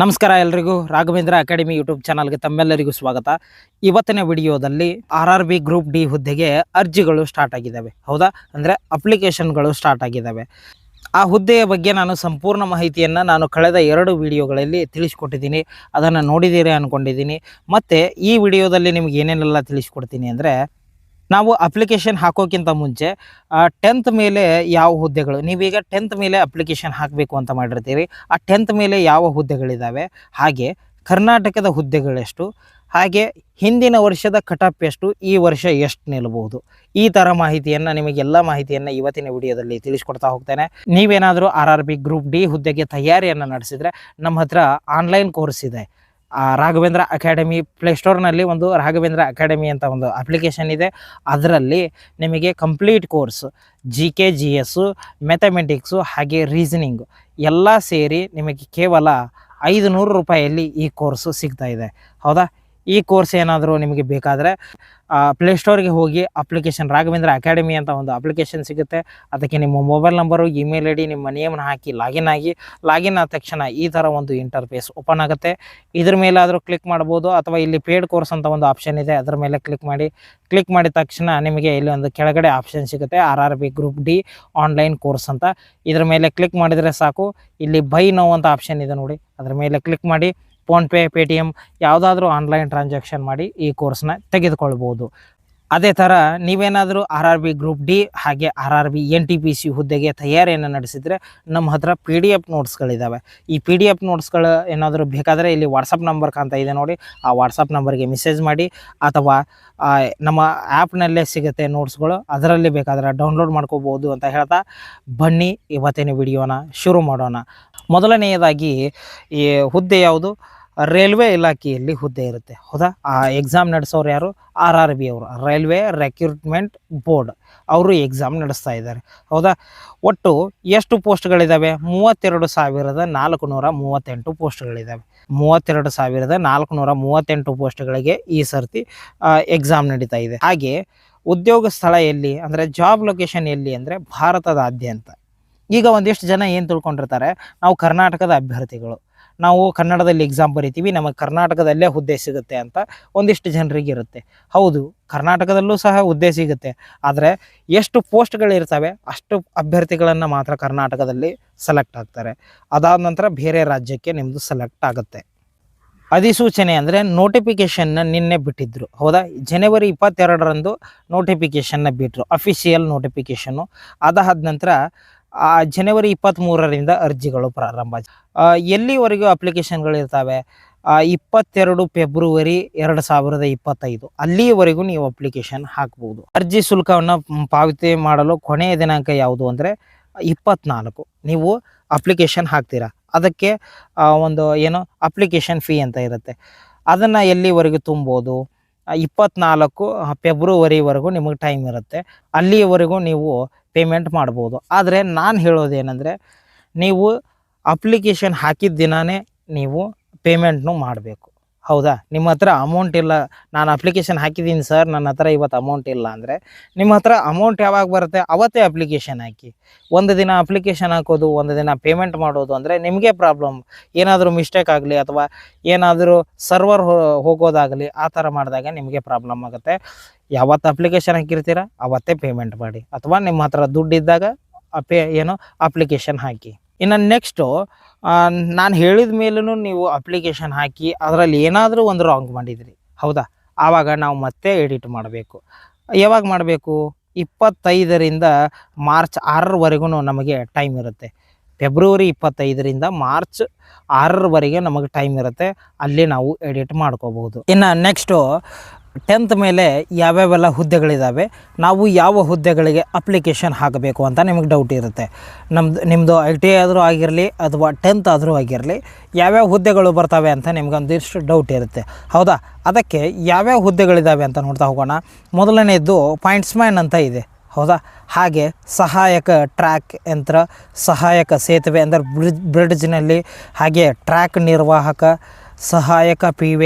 ನಮಸ್ಕಾರ ಎಲ್ರಿಗೂ Raghavendra academy YouTube ಚಾನಲ್ಗೆ ತಮ್ಮೆಲ್ಲರಿಗೂ ಸ್ವಾಗತ. ಇವತ್ತಿನ ವಿಡಿಯೋದಲ್ಲಿ RRB ಗ್ರೂಪ್ ಡಿ ಹುದ್ದೆಗೆ ಅರ್ಜಿಗಳು ಸ್ಟಾರ್ಟ್ ಆಗಿದ್ದಾವೆ. ಹೌದಾ, ಅಂದರೆ ಅಪ್ಲಿಕೇಶನ್ಗಳು ಸ್ಟಾರ್ಟ್ ಆಗಿದ್ದಾವೆ. ಆ ಹುದ್ದೆಯ ಬಗ್ಗೆ ನಾನು ಸಂಪೂರ್ಣ ಮಾಹಿತಿಯನ್ನು ನಾನು ಕಳೆದ 2 ವಿಡಿಯೋಗಳಲ್ಲಿ ತಿಳಿಸ್ಕೊಟ್ಟಿದ್ದೀನಿ. ಅದನ್ನು ನೋಡಿದ್ದೀರಿ ಅಂದ್ಕೊಂಡಿದ್ದೀನಿ. ಮತ್ತು ಈ ವಿಡಿಯೋದಲ್ಲಿ ನಿಮ್ಗೆ ಏನೇನೆಲ್ಲ ತಿಳಿಸ್ಕೊಡ್ತೀನಿ ಅಂದರೆ, ನಾವು ಅಪ್ಲಿಕೇಶನ್ ಹಾಕೋಕ್ಕಿಂತ ಮುಂಚೆ 10th ಮೇಲೆ ಯಾವ ಹುದ್ದೆಗಳು, ನೀವೀಗ 10th ಮೇಲೆ ಅಪ್ಲಿಕೇಶನ್ ಹಾಕಬೇಕು ಅಂತ ಮಾಡಿರ್ತೀರಿ. ಆ 10th ಮೇಲೆ ಯಾವ ಹುದ್ದೆಗಳಿದ್ದಾವೆ, ಹಾಗೆ ಕರ್ನಾಟಕದ ಹುದ್ದೆಗಳೆಷ್ಟು, ಹಾಗೆ ಹಿಂದಿನ ವರ್ಷದ ಕಟಾಪ್ ಎಷ್ಟು, ಈ ವರ್ಷ ಎಷ್ಟು ನಿಲ್ಬಹುದು, ಈ ಥರ ಮಾಹಿತಿಯನ್ನು, ನಿಮಗೆಲ್ಲ ಮಾಹಿತಿಯನ್ನು ಇವತ್ತಿನ ವಿಡಿಯೋದಲ್ಲಿ ತಿಳಿಸ್ಕೊಡ್ತಾ ಹೋಗ್ತೇನೆ. ನೀವೇನಾದರೂ RRB ಗ್ರೂಪ್ ಡಿ ಹುದ್ದೆಗೆ ತಯಾರಿಯನ್ನು ನಡೆಸಿದರೆ ನಮ್ಮ ಹತ್ರ ಆನ್ಲೈನ್ ಕೋರ್ಸ್ ಇದೆ. ರಾಘವೇಂದ್ರ ಅಕಾಡೆಮಿ ಪ್ಲೇಸ್ಟೋರ್ನಲ್ಲಿ ಒಂದು ರಾಘವೇಂದ್ರ ಅಕಾಡೆಮಿ ಅಂತ ಒಂದು ಅಪ್ಲಿಕೇಶನ್ ಇದೆ. ಅದರಲ್ಲಿ ನಿಮಗೆ complete course GK GS mathematics ಹಾಗೆ ರೀಸನಿಂಗು ಎಲ್ಲ ಸೇರಿ ನಿಮಗೆ ಕೇವಲ 500 ರೂಪಾಯಿಯಲ್ಲಿ ಈ ಕೋರ್ಸು ಸಿಗ್ತಾ ಇದೆ. ಹೌದಾ, ಈ ಕೋರ್ಸ್ ಏನಾದರೂ ನಿಮಗೆ ಬೇಕಾದರೆ ಪ್ಲೇಸ್ಟೋರ್ಗೆ ಹೋಗಿ ಅಪ್ಲಿಕೇಶನ್ ರಾಘವೇಂದ್ರ ಅಕಾಡೆಮಿ ಅಂತ ಒಂದು ಅಪ್ಲಿಕೇಶನ್ ಸಿಗುತ್ತೆ. ಅದಕ್ಕೆ ನಿಮ್ಮ ಮೊಬೈಲ್ ನಂಬರು, ಇಮೇಲ್ ID, ನಿಮ್ಮ ನೇಮ್ನ ಹಾಕಿ ಲಾಗಿನ್ ಆದ ತಕ್ಷಣ ಈ ಥರ ಒಂದು ಇಂಟರ್ಫೇಸ್ ಓಪನ್ ಆಗುತ್ತೆ. ಇದ್ರ ಮೇಲಾದರೂ ಕ್ಲಿಕ್ ಮಾಡ್ಬೋದು, ಅಥವಾ ಇಲ್ಲಿ ಪೇಡ್ ಕೋರ್ಸ್ ಅಂತ ಒಂದು ಆಪ್ಷನ್ ಇದೆ, ಅದರ ಮೇಲೆ ಕ್ಲಿಕ್ ಮಾಡಿದ ತಕ್ಷಣ ನಿಮಗೆ ಇಲ್ಲಿ ಒಂದು ಕೆಳಗಡೆ ಆಪ್ಷನ್ ಸಿಗುತ್ತೆ, RRB group D online course ಅಂತ. ಇದ್ರ ಮೇಲೆ ಕ್ಲಿಕ್ ಮಾಡಿದರೆ ಸಾಕು. ಇಲ್ಲಿ ಬೈ ನೌ ಅಂತ ಆಪ್ಷನ್ ಇದೆ ನೋಡಿ, ಅದರ ಮೇಲೆ ಕ್ಲಿಕ್ ಮಾಡಿ ಫೋನ್ಪೇ, ಪೇಟಿಎಮ್ ಯಾವುದಾದ್ರೂ ಆನ್ಲೈನ್ ಟ್ರಾನ್ಸಾಕ್ಷನ್ ಮಾಡಿ ಈ ಕೋರ್ಸ್ನ ತೆಗೆದುಕೊಳ್ಬೋದು. ಅದೇ ಥರ ನೀವೇನಾದರೂ RRB ಗ್ರೂಪ್ ಡಿ ಹಾಗೆ RRB NTPC ಹುದ್ದೆಗೆ ತಯಾರಿಯನ್ನು ನಡೆಸಿದರೆ ನಮ್ಮ ಹತ್ರ PDF ನೋಟ್ಸ್ಗಳಿದ್ದಾವೆ. ಈ PDF ನೋಟ್ಸ್ಗಳು ಏನಾದರೂ ಬೇಕಾದರೆ ಇಲ್ಲಿ ವಾಟ್ಸಪ್ ನಂಬರ್ ಕಾಣ್ತಾ ಇದೆ ನೋಡಿ, ಆ ವಾಟ್ಸಪ್ ನಂಬರ್ಗೆ ಮೆಸೇಜ್ ಮಾಡಿ, ಅಥವಾ ನಮ್ಮ ಆ್ಯಪ್ನಲ್ಲೇ ಸಿಗುತ್ತೆ ನೋಟ್ಸ್ಗಳು, ಅದರಲ್ಲಿ ಬೇಕಾದರೆ ಡೌನ್ಲೋಡ್ ಮಾಡ್ಕೋಬೋದು ಅಂತ ಹೇಳ್ತಾ ಬನ್ನಿ ಇವತ್ತಿನ ವಿಡಿಯೋನ ಶುರು ಮಾಡೋಣ. ಮೊದಲನೆಯದಾಗಿ ಈ ಹುದ್ದೆ ಯಾವುದು, ರೈಲ್ವೆ ಇಲಾಖೆಯಲ್ಲಿ ಹುದ್ದೆ ಇರುತ್ತೆ. ಹೌದಾ, ಆ ಎಕ್ಸಾಮ್ ನಡೆಸೋರು ಯಾರು, RRB ಅವರು, ರೈಲ್ವೆ ರಿಕ್ರೂಟ್ಮೆಂಟ್ ಬೋರ್ಡ್ ಅವರು ಎಕ್ಸಾಮ್ ನಡೆಸ್ತಾ ಇದ್ದಾರೆ. ಹೌದಾ, ಒಟ್ಟು ಎಷ್ಟು ಪೋಸ್ಟ್ಗಳಿದ್ದಾವೆ, 32,438 ಪೋಸ್ಟ್ಗಳಿದ್ದಾವೆ. 32,438 ಪೋಸ್ಟ್ಗಳಿಗೆ ಈ ಸರ್ತಿ ಎಕ್ಸಾಮ್ ನಡೀತಾ ಇದೆ. ಹಾಗೆ ಉದ್ಯೋಗ ಸ್ಥಳ ಎಲ್ಲಿ ಅಂದರೆ, ಜಾಬ್ ಲೊಕೇಶನ್ ಎಲ್ಲಿ ಅಂದರೆ ಭಾರತದಾದ್ಯಂತ. ಈಗ ಒಂದಿಷ್ಟು ಜನ ಏನು ತಿಳ್ಕೊಂಡಿರ್ತಾರೆ, ನಾವು ಕರ್ನಾಟಕದ ಅಭ್ಯರ್ಥಿಗಳು, ನಾವು ಕನ್ನಡದಲ್ಲಿ ಎಕ್ಸಾಮ್ ಬರಿತೀವಿ, ನಮಗೆ ಕರ್ನಾಟಕದಲ್ಲೇ ಹುದ್ದೆ ಸಿಗುತ್ತೆ ಅಂತ ಒಂದಿಷ್ಟು ಜನರಿಗೆ ಇರುತ್ತೆ. ಹೌದು, ಕರ್ನಾಟಕದಲ್ಲೂ ಸಹ ಹುದ್ದೆ ಸಿಗುತ್ತೆ, ಆದರೆ ಎಷ್ಟು ಪೋಸ್ಟ್ಗಳಿರ್ತವೆ ಅಷ್ಟು ಅಭ್ಯರ್ಥಿಗಳನ್ನು ಮಾತ್ರ ಕರ್ನಾಟಕದಲ್ಲಿ ಸೆಲೆಕ್ಟ್ ಆಗ್ತಾರೆ. ಅದಾದ ನಂತರ ಬೇರೆ ರಾಜ್ಯಕ್ಕೆ ನಿಮ್ಮದು ಸೆಲೆಕ್ಟ್ ಆಗುತ್ತೆ. ಅಧಿಸೂಚನೆ ಅಂದರೆ ನೋಟಿಫಿಕೇಷನ್ನ ನಿನ್ನೆ ಬಿಟ್ಟಿದ್ದರು. ಹೌದಾ, ಜನವರಿ 22ರಂದು ನೋಟಿಫಿಕೇಷನ್ನ ಬಿಟ್ಟರು, ಅಫಿಷಿಯಲ್ ನೋಟಿಫಿಕೇಷನ್ನು. ಅದಾದ ನಂತರ ಜನವರಿ 23ರಿಂದ ಅರ್ಜಿಗಳು ಪ್ರಾರಂಭ. ಎಲ್ಲಿವರೆಗೂ ಅಪ್ಲಿಕೇಶನ್ಗಳಿರ್ತವೆ, 22 ಫೆಬ್ರವರಿ 2025 ಅಲ್ಲಿಯವರೆಗೂ ನೀವು ಅಪ್ಲಿಕೇಶನ್ ಹಾಕ್ಬೋದು. ಅರ್ಜಿ ಶುಲ್ಕವನ್ನು ಪಾವತಿ ಮಾಡಲು ಕೊನೆಯ ದಿನಾಂಕ ಯಾವುದು ಅಂದರೆ 24. ನೀವು ಅಪ್ಲಿಕೇಶನ್ ಹಾಕ್ತೀರಾ, ಅದಕ್ಕೆ ಒಂದು ಏನು ಅಪ್ಲಿಕೇಶನ್ ಫೀ ಅಂತ ಇರುತ್ತೆ, ಅದನ್ನು ಎಲ್ಲಿವರೆಗೂ ತುಂಬೋದು, 24 ಫೆಬ್ರವರಿವರೆಗೂ ನಿಮಗೆ ಟೈಮ್ ಇರುತ್ತೆ. ಅಲ್ಲಿಯವರೆಗೂ ನೀವು ಪೇಮೆಂಟ್ ಮಾಡ್ಬೋದು. ಆದರೆ ನಾನು ಹೇಳೋದೇನೆಂದರೆ, ನೀವು ಅಪ್ಲಿಕೇಶನ್ ಹಾಕಿದ ದಿನವೇ ನೀವು ಪೇಮೆಂಟ್ನು ಮಾಡಬೇಕು. ಹೌದಾ, ನಿಮ್ಮ ಹತ್ರ ಅಮೌಂಟ್ ಇಲ್ಲ, ನಾನು ಅಪ್ಲಿಕೇಶನ್ ಹಾಕಿದ್ದೀನಿ ಸರ್, ನನ್ನ ಹತ್ರ ಇವತ್ತು ಅಮೌಂಟ್ ಇಲ್ಲ ಅಂದರೆ, ನಿಮ್ಮ ಹತ್ರ ಅಮೌಂಟ್ ಯಾವಾಗ ಬರುತ್ತೆ ಅವತ್ತೇ ಅಪ್ಲಿಕೇಶನ್ ಹಾಕಿ. ಒಂದು ದಿನ ಅಪ್ಲಿಕೇಶನ್ ಹಾಕೋದು, ಒಂದು ದಿನ ಪೇಮೆಂಟ್ ಮಾಡೋದು ಅಂದರೆ ನಿಮಗೆ ಪ್ರಾಬ್ಲಮ್. ಏನಾದರೂ ಮಿಸ್ಟೇಕ್ ಆಗಲಿ ಅಥವಾ ಏನಾದರೂ ಸರ್ವರ್ ಹೋಗೋದಾಗಲಿ, ಆ ಥರ ಮಾಡಿದಾಗ ನಿಮಗೆ ಪ್ರಾಬ್ಲಮ್ ಆಗುತ್ತೆ. ಯಾವತ್ತು ಅಪ್ಲಿಕೇಶನ್ ಹಾಕಿರ್ತೀರ ಅವತ್ತೇ ಪೇಮೆಂಟ್ ಮಾಡಿ, ಅಥವಾ ನಿಮ್ಮ ಹತ್ರ ದುಡ್ಡಿದ್ದಾಗ ಅಪ್ಲಿಕೇಶನ್ ಹಾಕಿ. ಇನ್ನು ನೆಕ್ಸ್ಟು, ನಾನು ಹೇಳಿದ ಮೇಲೂ ನೀವು ಅಪ್ಲಿಕೇಶನ್ ಹಾಕಿ ಅದರಲ್ಲಿ ಏನಾದರೂ ಒಂದು ರಾಂಗ್ ಮಾಡಿದ್ರಿ, ಹೌದಾ, ಆವಾಗ ನಾವು ಮತ್ತೆ ಎಡಿಟ್ ಮಾಡಬೇಕು. ಯಾವಾಗ ಮಾಡಬೇಕು, 25ರಿಂದ ಮಾರ್ಚ್ 6ರವರೆಗೂ ನಮಗೆ ಟೈಮ್ ಇರುತ್ತೆ. ಫೆಬ್ರವರಿ 25ರಿಂದ ಮಾರ್ಚ್ 6ರವರೆಗೆ ನಮಗೆ ಟೈಮ್ ಇರುತ್ತೆ, ಅಲ್ಲಿ ನಾವು ಎಡಿಟ್ ಮಾಡ್ಕೋಬೋದು. ಇನ್ನು ನೆಕ್ಸ್ಟು, 10th ಮೇಲೆ ಯಾವ್ಯಾವೆಲ್ಲ ಹುದ್ದೆಗಳಿದ್ದಾವೆ, ನಾವು ಯಾವ ಹುದ್ದೆಗಳಿಗೆ ಅಪ್ಲಿಕೇಶನ್ ಹಾಕಬೇಕು ಅಂತ ನಿಮಗೆ ಡೌಟ್ ಇರುತ್ತೆ. ನಿಮ್ಮದು ITI ಆದರೂ ಆಗಿರಲಿ ಅಥವಾ 10th ಆದರೂ ಆಗಿರಲಿ, ಯಾವ್ಯಾವ ಹುದ್ದೆಗಳು ಬರ್ತವೆ ಅಂತ ನಿಮ್ಗೊಂದಿಷ್ಟು ಡೌಟ್ ಇರುತ್ತೆ. ಹೌದಾ, ಅದಕ್ಕೆ ಯಾವ್ಯಾವ ಹುದ್ದೆಗಳಿದ್ದಾವೆ ಅಂತ ನೋಡ್ತಾ ಹೋಗೋಣ. ಮೊದಲನೇದು ಪಾಯಿಂಟ್ಸ್ಮ್ಯಾನ್ ಅಂತ ಇದೆ. ಹೌದಾ, ಹಾಗೆ ಸಹಾಯಕ ಟ್ರ್ಯಾಕ್ ಯಂತ್ರ, ಸಹಾಯಕ ಸೇತುವೆ ಅಂದರೆ ಬ್ರಿಡ್ಜ್ನಲ್ಲಿ, ಹಾಗೆ ಟ್ರ್ಯಾಕ್ ನಿರ್ವಾಹಕ, ಸಹಾಯಕ PV,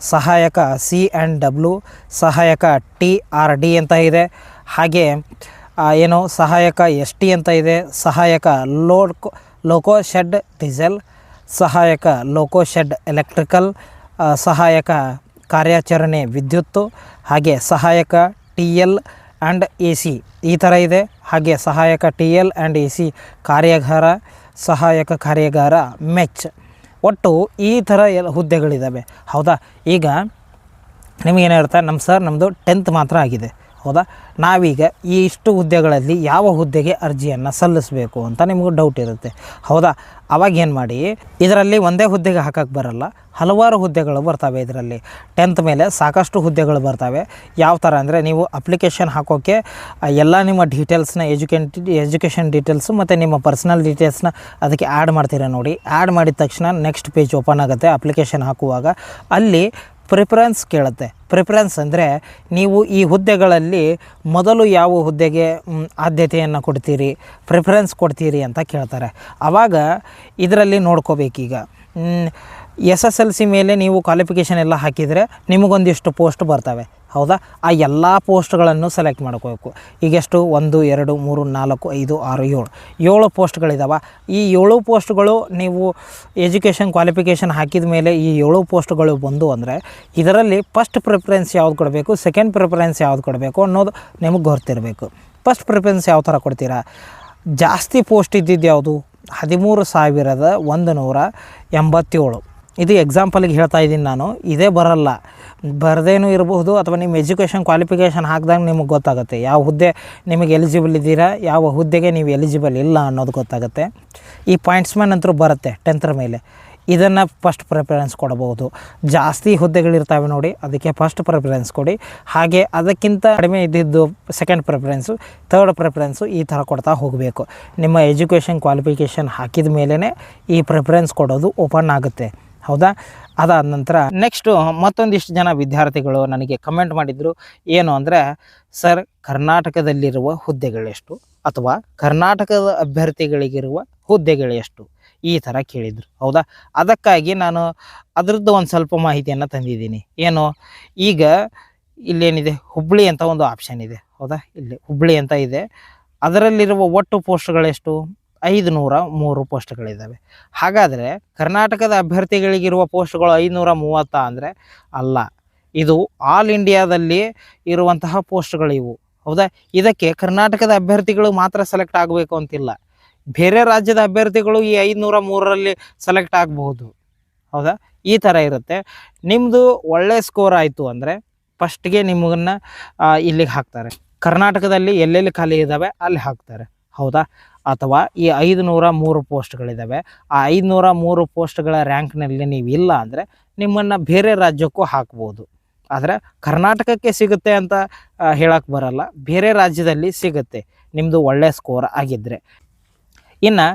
ಸಹಾಯಕ C&W, ಸಹಾಯಕ TRD ಅಂತ ಇದೆ. ಹಾಗೆ ಏನು ಸಹಾಯಕ ST ಅಂತ ಇದೆ, ಸಹಾಯಕ ಲೋಕೋ ಶೆಡ್ ಡೀಸೆಲ್, ಸಹಾಯಕ ಲೋಕೋ ಶೆಡ್ ಎಲೆಕ್ಟ್ರಿಕಲ್, ಸಹಾಯಕ ಕಾರ್ಯಾಚರಣೆ ವಿದ್ಯುತ್ತು, ಹಾಗೆ ಸಹಾಯಕ TL ಆ್ಯಂಡ್ AC ಈ ಥರ ಇದೆ. ಹಾಗೆ ಸಹಾಯಕ TL ಆ್ಯಂಡ್ AC ಕಾರ್ಯಾಗಾರ, ಸಹಾಯಕ ಕಾರ್ಯಾಗಾರ ಮೆಚ್, ಒಟ್ಟು ಈ ಥರ ಹುದ್ದೆಗಳಿದ್ದಾವೆ. ಹೌದಾ, ಈಗ ನಿಮಗೇನಿರುತ್ತೆ, ನಮ್ಮ ಸರ್ ನಮ್ಮದು 10th ಮಾತ್ರ ಆಗಿದೆ. ಹೌದಾ, ನಾವೀಗ ಈ ಇಷ್ಟು ಹುದ್ದೆಗಳಲ್ಲಿ ಯಾವ ಹುದ್ದೆಗೆ ಅರ್ಜಿಯನ್ನು ಸಲ್ಲಿಸಬೇಕು ಅಂತ ನಿಮಗೂ ಡೌಟ್ ಇರುತ್ತೆ. ಹೌದಾ, ಅವಾಗ ಏನು ಮಾಡಿ, ಇದರಲ್ಲಿ ಒಂದೇ ಹುದ್ದೆಗೆ ಹಾಕಕ್ಕೆ ಬರಲ್ಲ, ಹಲವಾರು ಹುದ್ದೆಗಳು ಬರ್ತವೆ. ಇದರಲ್ಲಿ 10th ಮೇಲೆ ಸಾಕಷ್ಟು ಹುದ್ದೆಗಳು ಬರ್ತವೆ. ಯಾವ ಥರ ಅಂದರೆ, ನೀವು ಅಪ್ಲಿಕೇಶನ್ ಹಾಕೋಕ್ಕೆ ಎಲ್ಲ ನಿಮ್ಮ ಡೀಟೇಲ್ಸ್ನ ಎಜುಕೇಷನ್ ಡೀಟೇಲ್ಸು ಮತ್ತು ನಿಮ್ಮ ಪರ್ಸ್ನಲ್ ಡೀಟೇಲ್ಸ್ನ ಅದಕ್ಕೆ ಆ್ಯಡ್ ಮಾಡ್ತೀರಾ ನೋಡಿ. ಆ್ಯಡ್ ಮಾಡಿದ ತಕ್ಷಣ ನೆಕ್ಸ್ಟ್ ಪೇಜ್ ಓಪನ್ ಆಗುತ್ತೆ. ಅಪ್ಲಿಕೇಶನ್ ಹಾಕುವಾಗ ಅಲ್ಲಿ ಪ್ರಿಫರೆನ್ಸ್ ಕೇಳುತ್ತೆ. ಪ್ರಿಫರೆನ್ಸ್ ಅಂದರೆ ನೀವು ಈ ಹುದ್ದೆಗಳಲ್ಲಿ ಮೊದಲು ಯಾವ ಹುದ್ದೆಗೆ ಆದ್ಯತೆಯನ್ನು ಕೊಡ್ತೀರಿ, ಪ್ರಿಫರೆನ್ಸ್ ಕೊಡ್ತೀರಿ ಅಂತ ಕೇಳ್ತಾರೆ. ಆವಾಗ ಇದರಲ್ಲಿ ನೋಡ್ಕೋಬೇಕೀಗ SSLC ಮೇಲೆ ನೀವು ಕ್ವಾಲಿಫಿಕೇಷನ್ ಎಲ್ಲ ಹಾಕಿದರೆ ನಿಮಗೊಂದಿಷ್ಟು ಪೋಸ್ಟ್ ಬರ್ತವೆ. ಹೌದಾ, ಆ ಎಲ್ಲ ಪೋಸ್ಟ್ಗಳನ್ನು ಸೆಲೆಕ್ಟ್ ಮಾಡ್ಕೋಬೇಕು. ಈಗೆಷ್ಟು 1 2 3 4 5 6 7 ಪೋಸ್ಟ್ಗಳಿದ್ದಾವೆ. ಈ 7 ಪೋಸ್ಟ್ಗಳು ನೀವು ಎಜುಕೇಷನ್ ಕ್ವಾಲಿಫಿಕೇಷನ್ ಹಾಕಿದ ಮೇಲೆ ಈ 7 ಪೋಸ್ಟ್ಗಳು ಬಂದು ಅಂದರೆ ಇದರಲ್ಲಿ ಫಸ್ಟ್ ಪ್ರಿಫರೆನ್ಸ್ ಯಾವ್ದು ಕೊಡಬೇಕು, ಸೆಕೆಂಡ್ ಪ್ರಿಫರೆನ್ಸ್ ಯಾವ್ದು ಕೊಡಬೇಕು ಅನ್ನೋದು ನಿಮಗೆ ಗೊತ್ತಿರಬೇಕು. ಫಸ್ಟ್ ಪ್ರಿಫರೆನ್ಸ್ ಯಾವ ಥರ ಕೊಡ್ತೀರಾ, ಜಾಸ್ತಿ ಪೋಸ್ಟ್ ಇದ್ದಿದ್ದು ಯಾವುದು, 13,187. ಇದು ಎಕ್ಸಾಂಪಲಿಗೆ ಹೇಳ್ತಾ ಇದ್ದೀನಿ ನಾನು, ಇದೇ ಬರಲ್ಲ, ಬರದೇನೂ ಇರಬಹುದು, ಅಥವಾ ನಿಮ್ಮ ಎಜುಕೇಷನ್ ಕ್ವಾಲಿಫಿಕೇಷನ್ ಹಾಕಿದಾಗ ನಿಮಗೆ ಗೊತ್ತಾಗುತ್ತೆ ಯಾವ ಹುದ್ದೆ ನಿಮಗೆ ಎಲಿಜಿಬಲ್ ಇದ್ದೀರಾ, ಯಾವ ಹುದ್ದೆಗೆ ನೀವು ಎಲಿಜಿಬಲ್ ಇಲ್ಲ ಅನ್ನೋದು ಗೊತ್ತಾಗುತ್ತೆ. ಈ ಪಾಯಿಂಟ್ಸ್ಮನ್ ಅಂತೂ ಬರುತ್ತೆ 10th ಮೇಲೆ, ಇದನ್ನು ಫಸ್ಟ್ ಪ್ರಿಫರೆನ್ಸ್ ಕೊಡಬಹುದು. ಜಾಸ್ತಿ ಹುದ್ದೆಗಳಿರ್ತವೆ ನೋಡಿ, ಅದಕ್ಕೆ ಫಸ್ಟ್ ಪ್ರಿಫರೆನ್ಸ್ ಕೊಡಿ. ಹಾಗೆ ಅದಕ್ಕಿಂತ ಕಡಿಮೆ ಇದ್ದಿದ್ದು ಸೆಕೆಂಡ್ ಪ್ರಿಫರೆನ್ಸು, ಥರ್ಡ್ ಪ್ರಿಫರೆನ್ಸು, ಈ ಥರ ಕೊಡ್ತಾ ಹೋಗಬೇಕು. ನಿಮ್ಮ ಎಜುಕೇಷನ್ ಕ್ವಾಲಿಫಿಕೇಷನ್ ಹಾಕಿದ ಮೇಲೇ ಈ ಪ್ರಿಫರೆನ್ಸ್ ಕೊಡೋದು ಓಪನ್ ಆಗುತ್ತೆ. ಹೌದಾ, ಅದಾದ ನಂತರ ನೆಕ್ಸ್ಟು ಮತ್ತೊಂದಿಷ್ಟು ಜನ ವಿದ್ಯಾರ್ಥಿಗಳು ನನಗೆ ಕಮೆಂಟ್ ಮಾಡಿದರು. ಏನು ಅಂದರೆ, ಸರ್ ಕರ್ನಾಟಕದಲ್ಲಿರುವ ಹುದ್ದೆಗಳೆಷ್ಟು, ಅಥವಾ ಕರ್ನಾಟಕದ ಅಭ್ಯರ್ಥಿಗಳಿಗಿರುವ ಹುದ್ದೆಗಳೆಷ್ಟು, ಈ ಥರ ಕೇಳಿದರು. ಹೌದಾ, ಅದಕ್ಕಾಗಿ ನಾನು ಅದರದ್ದು ಒಂದು ಸ್ವಲ್ಪ ಮಾಹಿತಿಯನ್ನು ತಂದಿದ್ದೀನಿ. ಏನು, ಈಗ ಇಲ್ಲೇನಿದೆ ಹುಬ್ಬಳ್ಳಿ ಅಂತ ಒಂದು ಆಪ್ಷನ್ ಇದೆ. ಹೌದಾ, ಇಲ್ಲಿ ಹುಬ್ಬಳ್ಳಿ ಅಂತ ಇದೆ. ಅದರಲ್ಲಿರುವ ಒಟ್ಟು ಪೋಸ್ಟ್ಗಳೆಷ್ಟು, 503 ಪೋಸ್ಟ್ಗಳಿದ್ದಾವೆ. ಹಾಗಾದರೆ ಕರ್ನಾಟಕದ ಅಭ್ಯರ್ಥಿಗಳಿಗಿರುವ ಪೋಸ್ಟ್ಗಳು 530 ಅಂದರೆ ಅಲ್ಲ, ಇದು ಆಲ್ ಇಂಡಿಯಾದಲ್ಲಿ ಇರುವಂತಹ ಪೋಸ್ಟ್ಗಳಿವು. ಹೌದಾ, ಇದಕ್ಕೆ ಕರ್ನಾಟಕದ ಅಭ್ಯರ್ಥಿಗಳು ಮಾತ್ರ ಸೆಲೆಕ್ಟ್ ಆಗಬೇಕು ಅಂತಿಲ್ಲ, ಬೇರೆ ರಾಜ್ಯದ ಅಭ್ಯರ್ಥಿಗಳು ಈ 503ರಲ್ಲಿ ಸೆಲೆಕ್ಟ್ ಆಗಬಹುದು. ಹೌದಾ, ಈ ಥರ ಇರುತ್ತೆ. ನಿಮ್ಮದು ಒಳ್ಳೆ ಸ್ಕೋರ್ ಆಯಿತು ಅಂದರೆ ಫಸ್ಟ್ಗೆ ನಿಮ್ಮನ್ನು ಇಲ್ಲಿಗೆ ಹಾಕ್ತಾರೆ, ಕರ್ನಾಟಕದಲ್ಲಿ ಎಲ್ಲೆಲ್ಲಿ ಖಾಲಿ ಇದ್ದಾವೆ ಅಲ್ಲಿ ಹಾಕ್ತಾರೆ. ಹೌದಾ, ಅಥವಾ ಈ 503 ಪೋಸ್ಟ್ಗಳಿದ್ದಾವೆ, ಆ 503 ಪೋಸ್ಟ್ಗಳ ರ್ಯಾಂಕ್ನಲ್ಲಿ ನೀವು ಇಲ್ಲ ಅಂದರೆ ನಿಮ್ಮನ್ನು ಬೇರೆ ರಾಜ್ಯಕ್ಕೂ ಹಾಕ್ಬೋದು. ಆದರೆ ಕರ್ನಾಟಕಕ್ಕೆ ಸಿಗುತ್ತೆ ಅಂತ ಹೇಳಕ್ಕೆ ಬರಲ್ಲ, ಬೇರೆ ರಾಜ್ಯದಲ್ಲಿ ಸಿಗುತ್ತೆ ನಿಮ್ಮದು ಒಳ್ಳೆ ಸ್ಕೋರ್ ಆಗಿದ್ದರೆ. ಇನ್ನು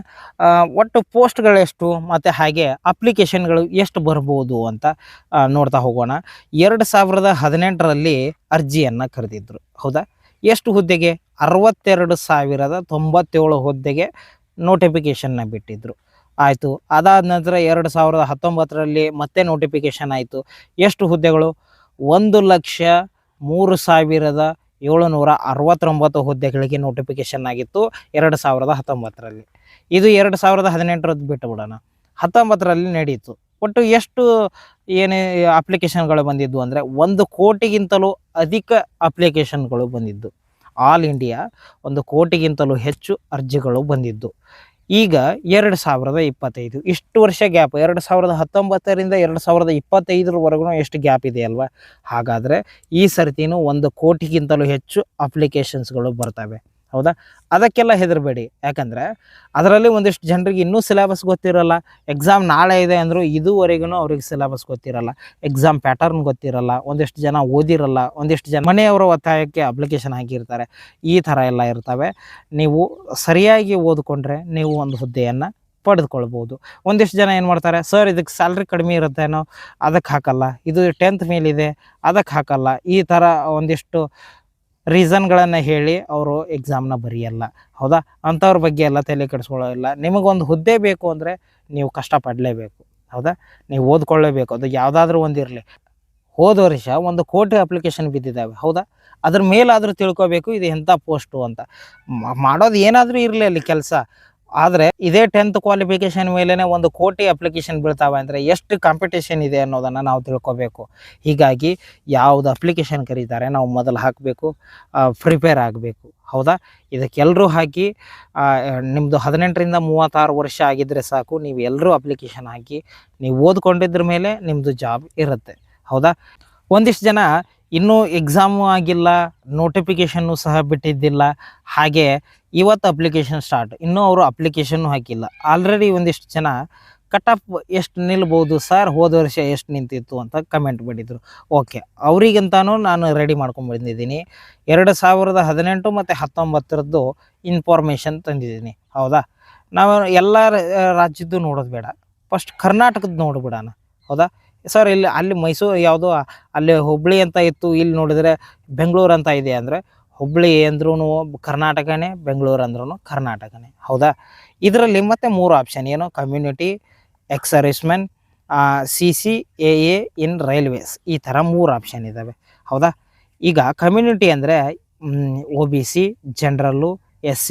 ಒಟ್ಟು ಪೋಸ್ಟ್ಗಳೆಷ್ಟು ಮತ್ತು ಹಾಗೆ ಅಪ್ಲಿಕೇಶನ್ಗಳು ಎಷ್ಟು ಬರ್ಬೋದು ಅಂತ ನೋಡ್ತಾ ಹೋಗೋಣ. 2018ರಲ್ಲಿ ಅರ್ಜಿಯನ್ನು ಕರೆದಿದ್ದರು. ಹೌದಾ, ಎಷ್ಟು ಹುದ್ದೆಗೆ, 62,097 ಹುದ್ದೆಗೆ ನೋಟಿಫಿಕೇಷನ್ನ ಬಿಟ್ಟಿದ್ದರು. ಆಯಿತು, ಅದಾದ ನಂತರ 2019ರಲ್ಲಿ ಮತ್ತೆ ನೋಟಿಫಿಕೇಷನ್ ಆಯಿತು. ಎಷ್ಟು ಹುದ್ದೆಗಳು, 1,03,769 ಹುದ್ದೆಗಳಿಗೆ ನೋಟಿಫಿಕೇಷನ್ ಆಗಿತ್ತು 2019ರಲ್ಲಿ. ಇದು 2018ರದ್ದು ಬಿಟ್ಟು ಬಿಡೋಣ, 19ರಲ್ಲಿ ನಡೀತು. ಒಟ್ಟು ಎಷ್ಟು ಅಪ್ಲಿಕೇಶನ್ಗಳು ಬಂದಿದ್ದು ಅಂದರೆ 1 ಕೋಟಿಗಿಂತಲೂ ಅಧಿಕ ಅಪ್ಲಿಕೇಶನ್ಗಳು ಬಂದಿದ್ದು. ಆಲ್ ಇಂಡಿಯಾ 1 ಕೋಟಿಗಿಂತಲೂ ಹೆಚ್ಚು ಅರ್ಜಿಗಳು ಬಂದಿದ್ದು. ಈಗ 2025 ಇಷ್ಟು ವರ್ಷ ಗ್ಯಾಪ್, 2019ರಿಂದ 2025ರವರೆಗೂ ಎಷ್ಟು ಗ್ಯಾಪ್ ಇದೆ ಅಲ್ವಾ. ಹಾಗಾದರೆ ಈ ಸರ್ತಿನೂ 1 ಕೋಟಿಗಿಂತಲೂ ಹೆಚ್ಚು ಅಪ್ಲಿಕೇಶನ್ಸ್ಗಳು ಬರ್ತವೆ. ಹೌದಾ, ಅದಕ್ಕೆಲ್ಲ ಹೆದರಬೇಡಿ, ಯಾಕಂದರೆ ಅದರಲ್ಲಿ ಒಂದಿಷ್ಟು ಜನರಿಗೆ ಇನ್ನೂ ಸಿಲೆಬಸ್ ಗೊತ್ತಿರಲ್ಲ. ಎಕ್ಸಾಮ್ ನಾಳೆ ಇದೆ ಅಂದರೂ ಇದುವರೆಗೂ ಅವ್ರಿಗೆ ಸಿಲೆಬಸ್ ಗೊತ್ತಿರಲ್ಲ, ಎಕ್ಸಾಮ್ ಪ್ಯಾಟರ್ನ್ ಗೊತ್ತಿರಲ್ಲ, ಒಂದಿಷ್ಟು ಜನ ಓದಿರಲ್ಲ, ಒಂದಿಷ್ಟು ಜನ ಮನೆಯವರ ಒತ್ತಾಯಕ್ಕೆ ಅಪ್ಲಿಕೇಶನ್ ಹಾಕಿರ್ತಾರೆ. ಈ ಥರ ಎಲ್ಲ ಇರ್ತವೆ. ನೀವು ಸರಿಯಾಗಿ ಓದಿಕೊಂಡ್ರೆ ನೀವು ಒಂದು ಹುದ್ದೆಯನ್ನು ಪಡೆದುಕೊಳ್ಬೋದು. ಒಂದಿಷ್ಟು ಜನ ಏನು ಮಾಡ್ತಾರೆ, ಸರ್ ಇದಕ್ಕೆ ಸ್ಯಾಲ್ರಿ ಕಡಿಮೆ ಇರುತ್ತೇನೋ ಅದಕ್ಕೆ ಹಾಕಲ್ಲ, ಇದು 10th ಮೇಲಿದೆ ಅದಕ್ಕೆ ಹಾಕಲ್ಲ, ಈ ಥರ ಒಂದಿಷ್ಟು ರೀಸನ್ಗಳನ್ನು ಹೇಳಿ ಅವರು ಎಕ್ಸಾಮ್ನ ಬರೆಯಲ್ಲ. ಹೌದಾ, ಅಂಥವ್ರ ಬಗ್ಗೆ ಎಲ್ಲ ತಲೆ ಕೆಡಿಸ್ಕೊಳ್ಳೋಲ್ಲ. ನಿಮಗೊಂದು ಹುದ್ದೆ ಬೇಕು ಅಂದರೆ ನೀವು ಕಷ್ಟಪಡಲೇಬೇಕು. ಹೌದಾ, ನೀವು ಓದ್ಕೊಳ್ಳೇಬೇಕು. ಅದು ಯಾವುದಾದ್ರೂ ಒಂದಿರಲಿ. ಹೋದ ವರ್ಷ 1 ಕೋಟಿ ಅಪ್ಲಿಕೇಶನ್ ಬಿದ್ದಿದ್ದಾವೆ. ಹೌದಾ, ಅದ್ರ ಮೇಲಾದರೂ ತಿಳ್ಕೊಬೇಕು ಇದು ಎಂಥ ಪೋಸ್ಟು ಅಂತ. ಮಾಡೋದು ಏನಾದರೂ ಇರಲಿ ಅಲ್ಲಿ ಕೆಲಸ, ಆದರೆ ಇದೇ 10th ಕ್ವಾಲಿಫಿಕೇಷನ್ ಮೇಲೇ 1 ಕೋಟಿ ಅಪ್ಲಿಕೇಶನ್ ಬೀಳ್ತಾವೆ ಅಂದರೆ ಎಷ್ಟು ಕಾಂಪಿಟೇಷನ್ ಇದೆ ಅನ್ನೋದನ್ನು ನಾವು ತಿಳ್ಕೊಬೇಕು. ಹೀಗಾಗಿ ಯಾವುದು ಅಪ್ಲಿಕೇಶನ್ ಕರೀತಾರೆ ನಾವು ಮೊದಲು ಹಾಕಬೇಕು, ಪ್ರಿಪೇರ್ ಆಗಬೇಕು. ಹೌದಾ? ಇದಕ್ಕೆಲ್ಲರೂ ಹಾಕಿ ನಿಮ್ಮದು 18ರಿಂದ 36 ವರ್ಷ ಆಗಿದ್ದರೆ ಸಾಕು, ನೀವು ಎಲ್ಲರೂ ಅಪ್ಲಿಕೇಶನ್ ಹಾಕಿ ನೀವು ಓದ್ಕೊಂಡಿದ್ರ ಮೇಲೆ ನಿಮ್ಮದು ಜಾಬ್ ಇರುತ್ತೆ. ಹೌದಾ? ಒಂದಿಷ್ಟು ಜನ ಇನ್ನೂ ಎಕ್ಸಾಮು ಆಗಿಲ್ಲ, ನೋಟಿಫಿಕೇಷನ್ನು ಸಹ ಬಿಟ್ಟಿದ್ದಿಲ್ಲ, ಹಾಗೆ ಇವತ್ತು ಅಪ್ಲಿಕೇಶನ್ ಸ್ಟಾರ್ಟ್, ಇನ್ನೂ ಅವರು ಅಪ್ಲಿಕೇಶನ್ನು ಹಾಕಿಲ್ಲ. ಆಲ್ರೆಡಿ ಒಂದಿಷ್ಟು ಜನ ಕಟ್ ಆಫ್ ಎಷ್ಟು ನಿಲ್ಬೋದು ಸರ್, ಹೋದ ವರ್ಷ ಎಷ್ಟು ನಿಂತಿತ್ತು ಅಂತ ಕಮೆಂಟ್ ಮಾಡಿದರು. ಓಕೆ, ಅವರಿಗಂತಾನು ನಾನು ರೆಡಿ ಮಾಡ್ಕೊಂಡ್ಬಂದಿದ್ದೀನಿ. 2018 ಮತ್ತು 19ರದ್ದು ಇನ್ಫಾರ್ಮೇಷನ್ ತಂದಿದ್ದೀನಿ. ಹೌದಾ? ನಾವು ಎಲ್ಲ ರಾಜ್ಯದ್ದು ನೋಡೋದು ಬೇಡ, ಫಸ್ಟ್ ಕರ್ನಾಟಕದ ನೋಡ್ಬಿಡೋಣ. ಹೌದಾ ಸರ್? ಅಲ್ಲಿ ಮೈಸೂರು ಯಾವುದೋ ಅಲ್ಲಿ ಹುಬ್ಬಳ್ಳಿ ಅಂತ ಇತ್ತು, ಇಲ್ಲಿ ನೋಡಿದರೆ ಬೆಂಗಳೂರು ಅಂತ ಇದೆ. ಅಂದರೆ ಹುಬ್ಬಳ್ಳಿ ಅಂದ್ರೂ ಕರ್ನಾಟಕನೇ, ಬೆಂಗಳೂರು ಅಂದ್ರೂ ಕರ್ನಾಟಕನೇ. ಹೌದಾ? ಇದರಲ್ಲಿ ಮತ್ತೆ 3 ಆಪ್ಷನ್ ಏನು, ಕಮ್ಯುನಿಟಿ, ಎಕ್ಸ್ ಸರ್ವಿಸ್ಮೆನ್, CCAA ಇನ್ ರೈಲ್ವೇಸ್, ಈ ಥರ 3 ಆಪ್ಷನ್ ಇದ್ದಾವೆ. ಹೌದಾ? ಈಗ ಕಮ್ಯುನಿಟಿ ಅಂದರೆ OBC, ಜನರಲ್ಲು, SC,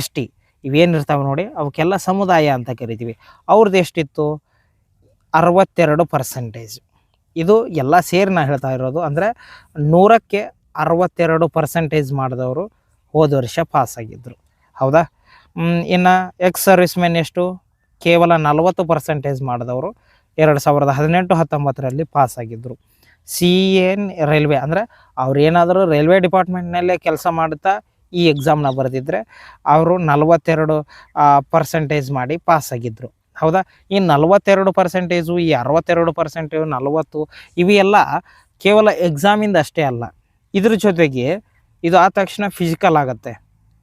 ST ಇವೇನಿರ್ತಾವೆ ನೋಡಿ, ಅವಕ್ಕೆಲ್ಲ ಸಮುದಾಯ ಅಂತ ಕರಿತೀವಿ. ಅವ್ರದ್ದು ಎಷ್ಟಿತ್ತು? 62%. ಇದು ಎಲ್ಲ ಸೇರಿ ನಾ ಹೇಳ್ತಾ ಇರೋದು. ಅಂದರೆ 100ಕ್ಕೆ 62% ಮಾಡಿದವರು ಹೋದ ವರ್ಷ ಪಾಸಾಗಿದ್ದರು. ಹೌದಾ? ಇನ್ನು ಎಕ್ಸ್ ಸರ್ವಿಸ್ಮೆನ್ ಎಷ್ಟು? ಕೇವಲ 40% ಮಾಡಿದವರು 2018-19ರಲ್ಲಿ ಪಾಸಾಗಿದ್ದರು. CN ರೈಲ್ವೆ ಅಂದರೆ ಅವ್ರೇನಾದರೂ ರೈಲ್ವೆ ಡಿಪಾರ್ಟ್ಮೆಂಟ್ನಲ್ಲೇ ಕೆಲಸ ಮಾಡುತ್ತಾ ಈ ಎಕ್ಸಾಮ್ನ ಬರೆದಿದ್ದರೆ ಅವರು 42% ಮಾಡಿ ಪಾಸಾಗಿದ್ದರು. ಹೌದಾ? ಈ 42%, ಈ 62%, 40 ಇವೆಲ್ಲ ಕೇವಲ ಎಕ್ಸಾಮಿಂದ ಅಷ್ಟೇ ಅಲ್ಲ. ಇದ್ರ ಜೊತೆಗೆ ಇದು ಆದ ತಕ್ಷಣ ಫಿಸಿಕಲ್ ಆಗುತ್ತೆ,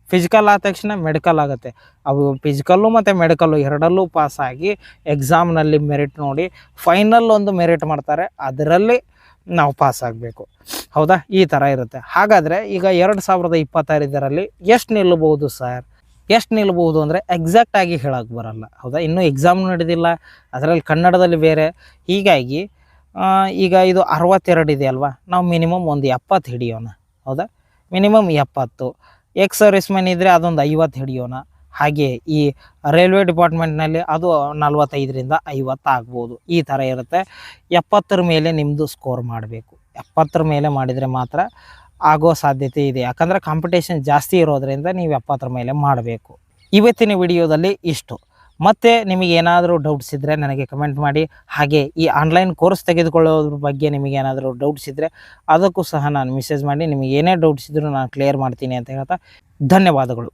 ಫಿಸಿಕಲ್ ಆದ ತಕ್ಷಣ ಮೆಡಿಕಲ್ ಆಗುತ್ತೆ. ಅವು ಫಿಸಿಕಲ್ಲು ಮತ್ತು ಮೆಡಿಕಲ್ಲು ಎರಡಲ್ಲೂ ಪಾಸಾಗಿ ಎಕ್ಸಾಮ್ನಲ್ಲಿ ಮೆರಿಟ್ ನೋಡಿ ಫೈನಲ್ ಒಂದು ಮೆರಿಟ್ ಮಾಡ್ತಾರೆ, ಅದರಲ್ಲಿ ನಾವು ಪಾಸಾಗಬೇಕು. ಹೌದಾ? ಈ ಥರ ಇರುತ್ತೆ. ಹಾಗಾದರೆ ಈಗ 2025ರಲ್ಲಿ ಎಷ್ಟು ನಿಲ್ಲಬಹುದು ಸರ್? ಎಷ್ಟು ನಿಲ್ಬೋದು ಅಂದರೆ ಎಕ್ಸಾಕ್ಟಾಗಿ ಹೇಳೋಕ್ಕೆ ಬರಲ್ಲ. ಹೌದಾ? ಇನ್ನೂ ಎಕ್ಸಾಮ್ ನಡೆದಿಲ್ಲ, ಅದರಲ್ಲಿ ಕನ್ನಡದಲ್ಲಿ ಬೇರೆ. ಹೀಗಾಗಿ ಈಗ ಇದು 62 ಇದೆ ಅಲ್ವಾ, ನಾವು ಮಿನಿಮಮ್ ಒಂದು 70 ಹಿಡಿಯೋಣ. ಹೌದಾ? ಮಿನಿಮಮ್ 70. ಎಕ್ಸ್ ಸರ್ವಿಸ್ಮೆನ್ ಇದ್ದರೆ ಅದೊಂದು 50 ಹಿಡಿಯೋಣ. ಹಾಗೆ ಈ ರೈಲ್ವೆ ಡಿಪಾರ್ಟ್ಮೆಂಟ್ನಲ್ಲಿ ಅದು 45ರಿಂದ 50 ಆಗ್ಬೋದು. ಈ ಥರ ಇರುತ್ತೆ. 70 ಮೇಲೆ ನಿಮ್ಮದು ಸ್ಕೋರ್ ಮಾಡಬೇಕು. 70 ಮೇಲೆ ಮಾಡಿದರೆ ಮಾತ್ರ ಆಗೋ ಸಾಧ್ಯತೆ ಇದೆ. ಯಾಕಂದರೆ ಕಾಂಪಿಟೇಷನ್ ಜಾಸ್ತಿ ಇರೋದರಿಂದ ನೀವು 70 ಮೇಲೆ ಮಾಡಬೇಕು. ಇವತ್ತಿನ ವಿಡಿಯೋದಲ್ಲಿ ಇಷ್ಟು. ಮತ್ತು ನಿಮಗೇನಾದರೂ ಡೌಟ್ಸ್ ಇದ್ದರೆ ನನಗೆ ಕಮೆಂಟ್ ಮಾಡಿ. ಹಾಗೆ ಈ ಆನ್ಲೈನ್ ಕೋರ್ಸ್ ತೆಗೆದುಕೊಳ್ಳೋದ್ರ ಬಗ್ಗೆ ನಿಮಗೇನಾದರೂ ಡೌಟ್ಸ್ ಇದ್ದರೆ ಅದಕ್ಕೂ ಸಹ ನಾನು ಮೆಸೇಜ್ ಮಾಡಿ, ನಿಮಗೆ ಏನೇ ಡೌಟ್ಸ್ ಇದ್ದರೂ ನಾನು ಕ್ಲಿಯರ್ ಮಾಡ್ತೀನಿ ಅಂತ ಹೇಳ್ತಾ ಧನ್ಯವಾದಗಳು.